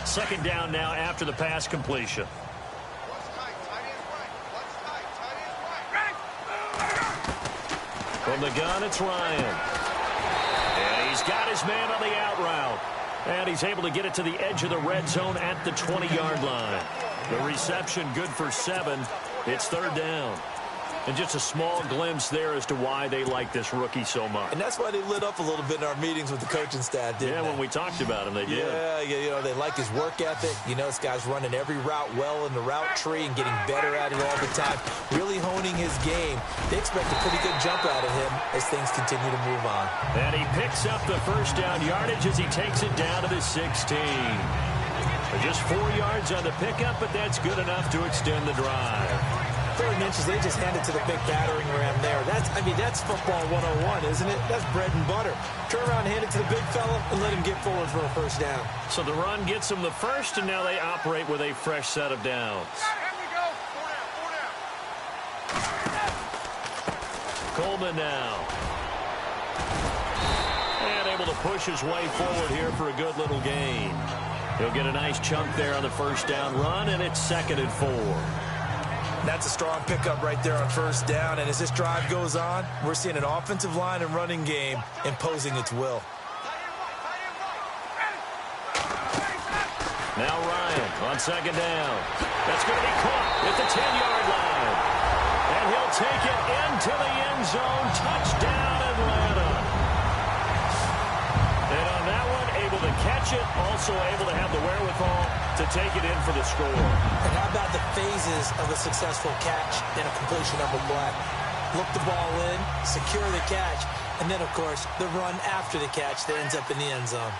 Second down now after the pass completion. From the gun, it's Ryan. And he's got his man on the out route. And he's able to get it to the edge of the red zone at the 20-yard line. The reception good for 7. It's third down. And just a small glimpse there as to why they like this rookie so much. And that's why they lit up a little bit in our meetings with the coaching staff, didn't they? Yeah, when we talked about him, they did. Yeah, you know, they like his work ethic. You know, this guy's running every route well in the route tree and getting better at it all the time, really honing his game. They expect a pretty good jump out of him as things continue to move on. And he picks up the first down yardage as he takes it down to the 16. Just 4 yards on the pickup, but that's good enough to extend the drive. 3rd and inches, they just hand it to the big battering ram there. That's football 101, isn't it? That's bread and butter. Turn around, hand it to the big fella, and let him get forward for a first down. So the run gets them the first, and now they operate with a fresh set of downs. Coleman now. And able to push his way forward here for a good little gain. He'll get a nice chunk there on the first down run, and it's 2nd and 4. That's a strong pickup right there on first down, and as this drive goes on, we're seeing an offensive line and running game imposing its will. Now Ryan on 2nd down. That's going to be caught at the 10-yard line. And he'll take it into the end zone. Touchdown, Atlanta. And on that one, able to catch it, also able to have the wherewithal to take it in for the score. And how about the phases of a successful catch and a completion of a play? Look the ball in, secure the catch, and then, of course, the run after the catch that ends up in the end zone.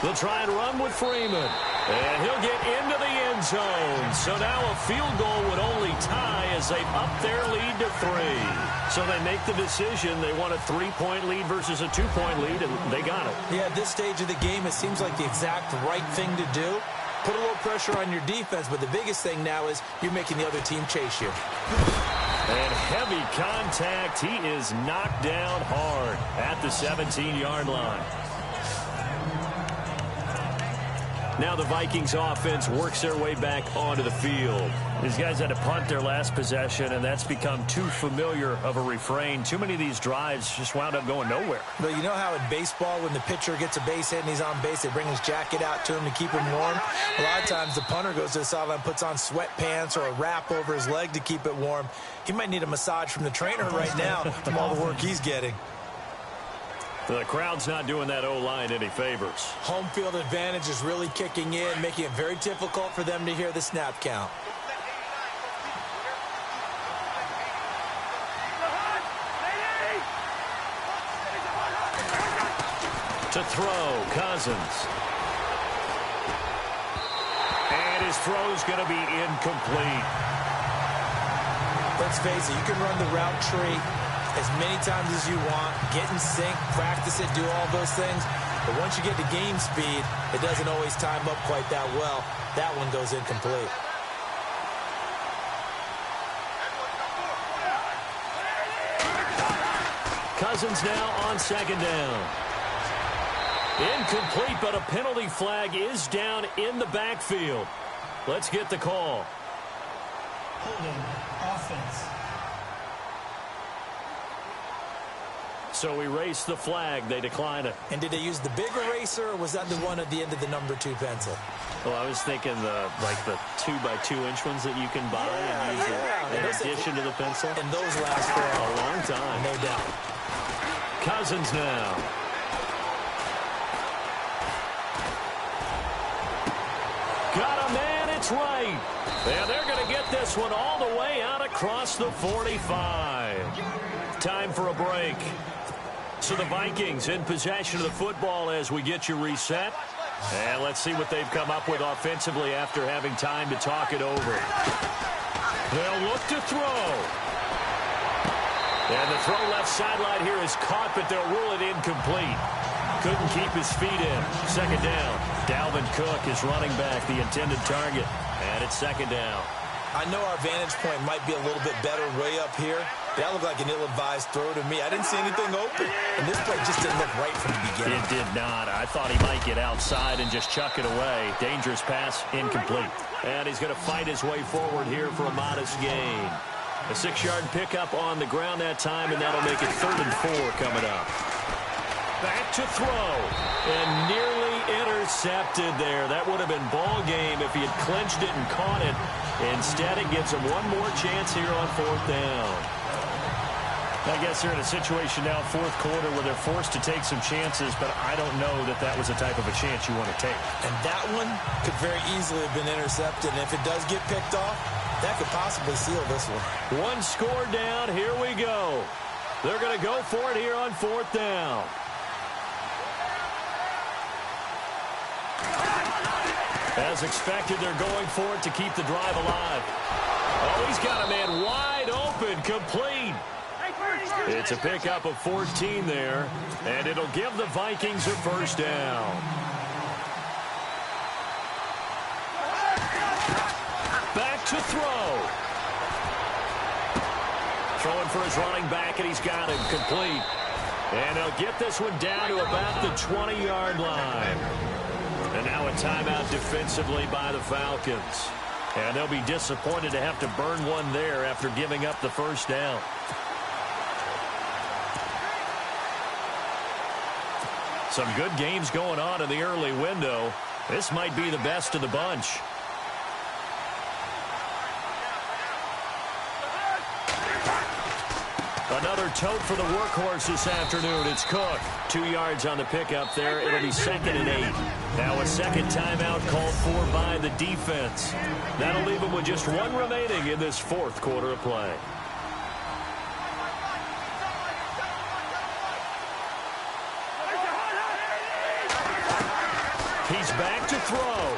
They'll try and run with Freeman. And he'll get into the end zone. So now a field goal would only tie as they up their lead to 3. So they make the decision. They want a 3-point lead versus a 2-point lead, and they got it. Yeah, at this stage of the game, it seems like the exact right thing to do. Put a little pressure on your defense, but the biggest thing now is you're making the other team chase you. And heavy contact. He is knocked down hard at the 17-yard line. Now the Vikings offense works their way back onto the field. These guys had to punt their last possession, and that's become too familiar of a refrain. Too many of these drives just wound up going nowhere. But you know how in baseball, when the pitcher gets a base hit and he's on base, they bring his jacket out to him to keep him warm? A lot of times the punter goes to the sideline, puts on sweatpants or a wrap over his leg to keep it warm. He might need a massage from the trainer right now from all the work he's getting. The crowd's not doing that O-line any favors. Home field advantage is really kicking in, making it very difficult for them to hear the snap count. To throw, Cousins. And his throw's going to be incomplete. Let's face it, you can run the route tree as many times as you want, get in sync, practice it, do all those things. But once you get to game speed, it doesn't always time up quite that well. That one goes incomplete. Cousins now on 2nd down. Incomplete, but a penalty flag is down in the backfield. Let's get the call. Holding offense. So erase the flag. They decline it. And did they use the big eraser, or was that the one at the end of the number 2 pencil? Well, I was thinking the 2x2-inch ones that you can buy and use in addition to the pencil. And those last for a long time. No doubt. Cousins now. Got a man, it's right. And they're going to get this one all the way out across the 45. Time for a break. So the Vikings in possession of the football as we get you reset. And let's see what they've come up with offensively after having time to talk it over. They'll look to throw. And the throw left sideline here is caught, but they'll rule it incomplete. Couldn't keep his feet in. Second down. Dalvin Cook is running back, the intended target. And it's second down. I know our vantage point might be a little bit better way up here. That looked like an ill-advised throw to me. I didn't see anything open. And this play just didn't look right from the beginning. It did not. I thought he might get outside and just chuck it away. Dangerous pass, incomplete. And he's going to fight his way forward here for a modest gain. A 6-yard pickup on the ground that time, and that'll make it 3rd and 4 coming up. Back to throw. And nearly intercepted there. That would have been ball game if he had clinched it and caught it. Instead, it gives him one more chance here on 4th down. I guess they're in a situation now, 4th quarter, where they're forced to take some chances, but I don't know that that was the type of a chance you want to take. And that one could very easily have been intercepted. And if it does get picked off, that could possibly seal this one. One score down. Here we go. They're going to go for it here on 4th down. As expected, they're going for it to keep the drive alive. Oh, he's got a man wide open, complete. It's a pickup of 14 there, and it'll give the Vikings a 1st down. Back to throw. Throwing for his running back, and he's got him complete. And they'll get this one down to about the 20-yard line. And now a timeout defensively by the Falcons. And they'll be disappointed to have to burn one there after giving up the 1st down. Some good games going on in the early window. This might be the best of the bunch. Another tote for the workhorse this afternoon. It's Cook. 2 yards on the pickup there. It'll be 2nd and 8. Now a second timeout called for by the defense. That'll leave them with just one remaining in this 4th quarter of play. He's back to throw.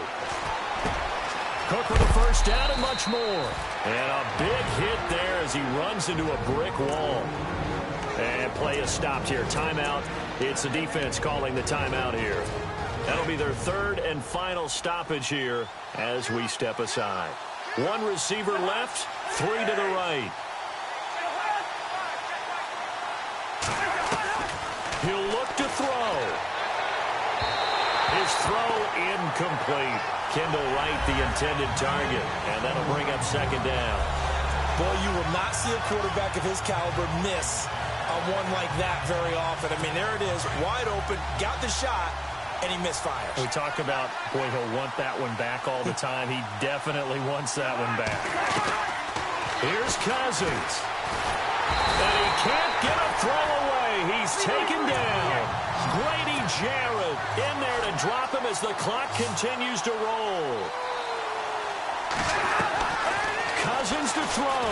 Cook with a 1st down and much more. And a big hit there as he runs into a brick wall. And play is stopped here. Timeout. It's the defense calling the timeout here. That'll be their 3rd and final stoppage here as we step aside. One receiver left, 3 to the right. He'll look to throw. His throw incomplete. Kendall Wright, the intended target. And that'll bring up 2nd down. Boy, you will not see a quarterback of his caliber miss on one like that very often. I mean, there it is, wide open, got the shot, and he misfires. We talk about, boy, he'll want that one back all the time. He definitely wants that one back. Here's Cousins. And he can't get a throw away. He's taken down. Grady Jarrett in there to drop him as the clock continues to roll. Cousins to throw.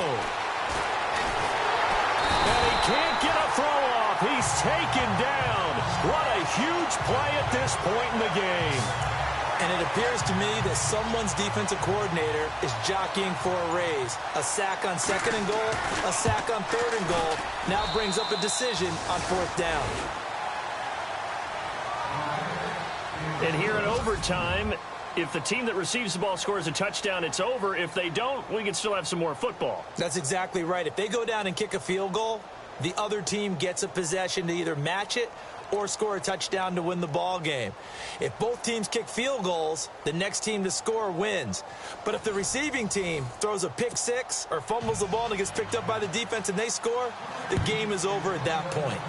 And he can't get a throw off. He's taken down. What a huge play at this point in the game. And it appears to me that someone's defensive coordinator is jockeying for a raise. A sack on 2nd and goal, a sack on 3rd and goal. Now brings up a decision on 4th down. And here in overtime, if the team that receives the ball scores a touchdown, it's over. If they don't, we can still have some more football. That's exactly right. If they go down and kick a field goal, the other team gets a possession to either match it or score a touchdown to win the ball game. If both teams kick field goals, the next team to score wins. But if the receiving team throws a pick six or fumbles the ball and it gets picked up by the defense and they score, the game is over at that point.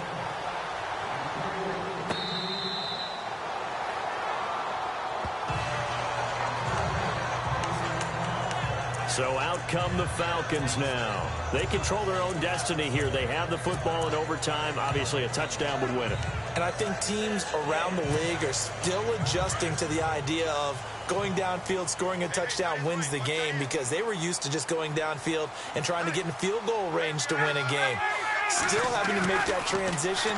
So out come the Falcons now. They control their own destiny here. They have the football in overtime. Obviously, a touchdown would win it. And I think teams around the league are still adjusting to the idea of going downfield, scoring a touchdown wins the game, because they were used to just going downfield and trying to get in field goal range to win a game. Still having to make that transition.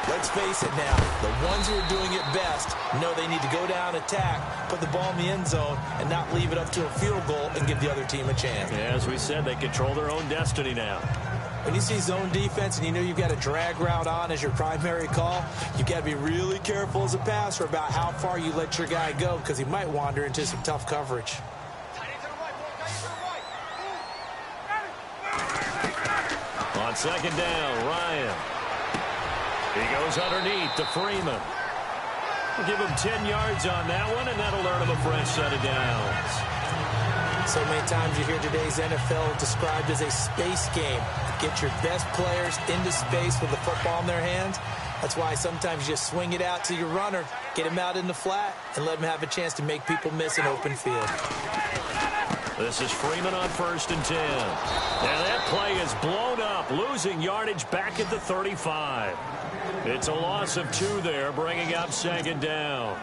Let's face it now, the ones who are doing it best know they need to go down, attack, put the ball in the end zone, and not leave it up to a field goal and give the other team a chance. Yeah, as we said, they control their own destiny now. When you see zone defense and you know you've got a drag route on as your primary call, you've got to be really careful as a passer about how far you let your guy go, because he might wander into some tough coverage. On second down, Ryan. He goes underneath to Freeman. We'll give him 10 yards on that one, and that'll earn him a fresh set of downs. So many times you hear today's NFL described as a space game. Get your best players into space with the football in their hands. That's why sometimes you just swing it out to your runner, get him out in the flat, and let him have a chance to make people miss an open field. This is Freeman on 1st and 10. And that play is blown up, losing yardage back at the 35. It's a loss of 2 there, bringing up second down.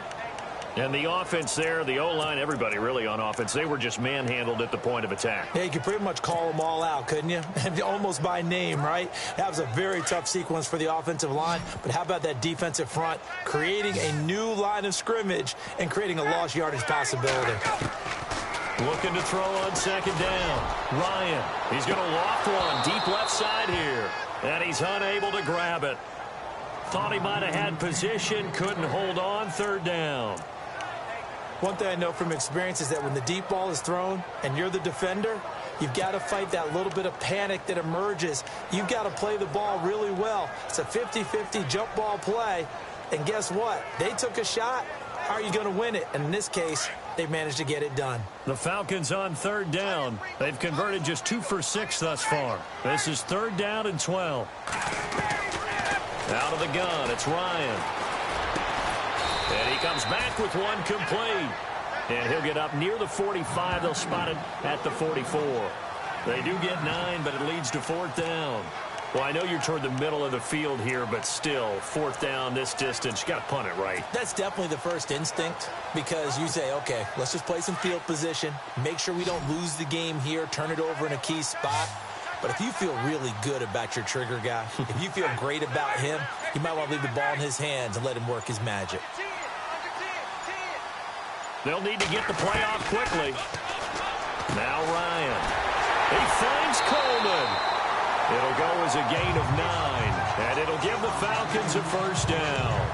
And the offense there, the O-line, everybody really on offense, they were just manhandled at the point of attack. Yeah, you could pretty much call them all out, couldn't you? Almost by name, right? That was a very tough sequence for the offensive line. But how about that defensive front creating a new line of scrimmage and creating a lost yardage possibility? Looking to throw on second down. Ryan, he's going to loft one deep left side here. And he's unable to grab it. Thought he might have had position, couldn't hold on, 3rd down. One thing I know from experience is that when the deep ball is thrown and you're the defender, you've got to fight that little bit of panic that emerges. You've got to play the ball really well. It's a 50-50 jump ball play. And guess what? They took a shot. How are you going to win it? And in this case, they managed to get it done. The Falcons on 3rd down. They've converted just 2 for 6 thus far. This is 3rd down and 12. Out of the gun, it's Ryan. And he comes back with one complete. And he'll get up near the 45. They'll spot it at the 44. They do get 9, but it leads to 4th down. Well, I know you're toward the middle of the field here, but still, 4th down this distance, you got to punt it right. That's definitely the first instinct, because you say, okay, let's just play some field position, make sure we don't lose the game here, turn it over in a key spot. But if you feel really good about your trigger guy, if you feel great about him, you might want to leave the ball in his hands and let him work his magic. They'll need to get the play off quickly. Now Ryan. He finds Coleman. It'll go as a gain of 9, and it'll give the Falcons a 1st down.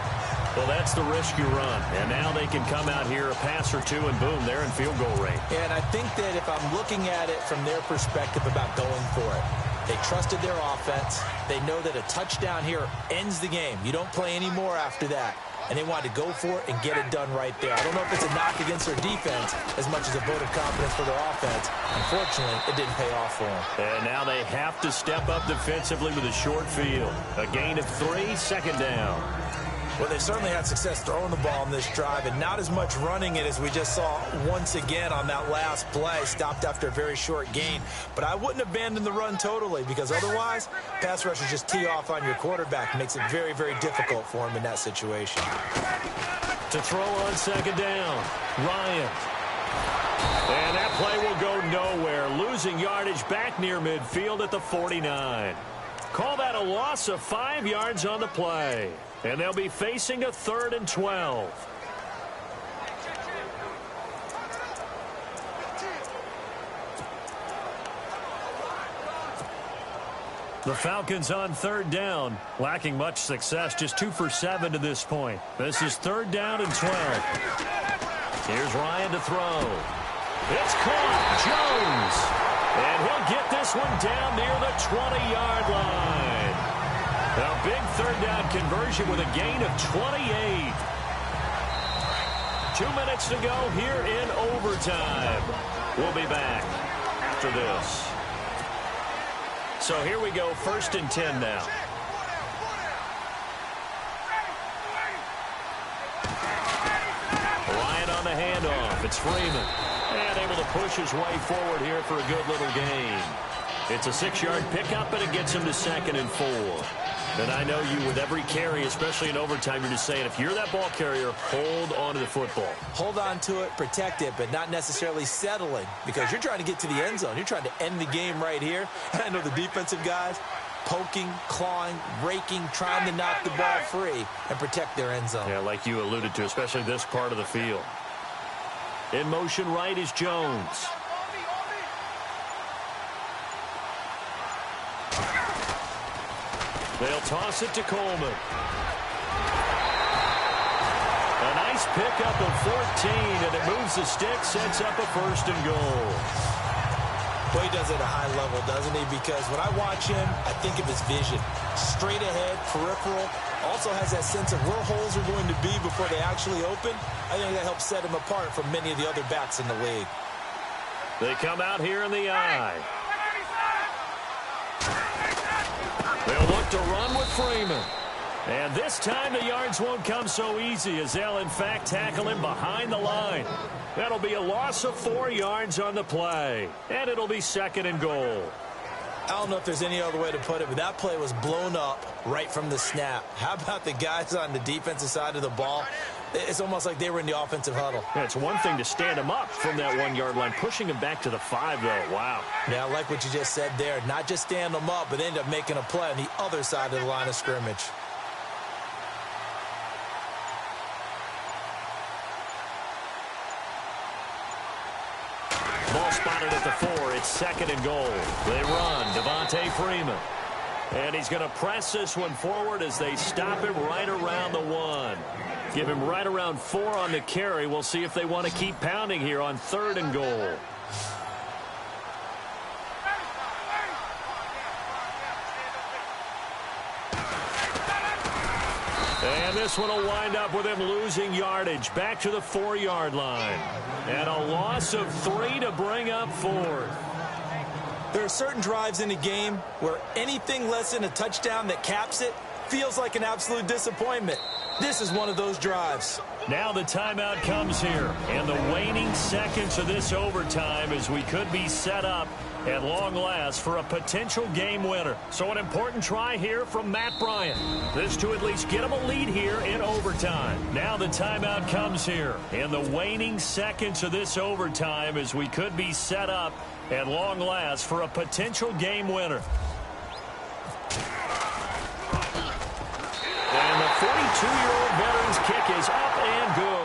Well, that's the risk you run. And now they can come out here, a pass or 2, and boom, they're in field goal range. And I think that if I'm looking at it from their perspective about going for it, they trusted their offense. They know that a touchdown here ends the game. You don't play any more after that. And they wanted to go for it and get it done right there. I don't know if it's a knock against their defense as much as a vote of confidence for their offense. Unfortunately, it didn't pay off for them. And now they have to step up defensively with a short field. A gain of 3, 2nd down. Well, they certainly had success throwing the ball in this drive, and not as much running it as we just saw once again on that last play. Stopped after a very short gain. But I wouldn't abandon the run totally, because otherwise, pass rushers just tee off on your quarterback. Makes it very, very difficult for him in that situation. To throw on 2nd down, Ryan. And that play will go nowhere. Losing yardage back near midfield at the 49. Call that a loss of 5 yards on the play. And they'll be facing a 3rd and 12. The Falcons on 3rd down, lacking much success, just 2 for 7 to this point. This is 3rd down and 12. Here's Ryan to throw. It's caught, Jones. And he'll get this one down near the 20-yard line. A big 3rd down conversion with a gain of 28. 2 minutes to go here in overtime. We'll be back after this. So here we go, 1st and 10 now. Ryan on the handoff. It's Freeman. And able to push his way forward here for a good little gain. It's a 6-yard pickup, and it gets him to 2nd and 4. And I know you, with every carry, especially in overtime, you're just saying, if you're that ball carrier, hold on to the football. Hold on to it, protect it, but not necessarily settling, because you're trying to get to the end zone. You're trying to end the game right here. And I know the defensive guys poking, clawing, raking, trying to knock the ball free and protect their end zone. Yeah, like you alluded to, especially this part of the field. In motion right is Jones. They'll toss it to Coleman. A nice pickup of 14, and it moves the stick, sets up a 1st and goal. Well, he does it at a high level, doesn't he? Because when I watch him, I think of his vision. Straight ahead, peripheral. Also has that sense of where holes are going to be before they actually open. I think that helps set him apart from many of the other backs in the league. They come out here in the eye. They'll look to run with Freeman. And this time the yards won't come so easy, as they'll in fact tackle him behind the line. That'll be a loss of 4 yards on the play. And it'll be 2nd and goal. I don't know if there's any other way to put it, but that play was blown up right from the snap. How about the guys on the defensive side of the ball? It's almost like they were in the offensive huddle. Yeah, it's one thing to stand him up from that 1-yard line. Pushing him back to the 5, though. Wow. Yeah, I like what you just said there. Not just stand them up, but end up making a play on the other side of the line of scrimmage. Ball spotted at the 4. It's 2nd and goal. They run. Devontae Freeman. And he's going to press this one forward as they stop him right around the 1. Give him right around 4 on the carry. We'll see if they want to keep pounding here on 3rd and goal. And this one will wind up with him losing yardage back to the 4-yard line. And a loss of 3 to bring up 4th. There are certain drives in a game where anything less than a touchdown that caps it feels like an absolute disappointment. This is one of those drives. Now the timeout comes here. And the waning seconds of this overtime as we could be set up at long last for a potential game winner. So an important try here from Matt Bryan. This to at least get him a lead here in overtime. Now the timeout comes here. And the waning seconds of this overtime as we could be set up at long last for a potential game winner. And the 42-year-old veteran's kick is up and good.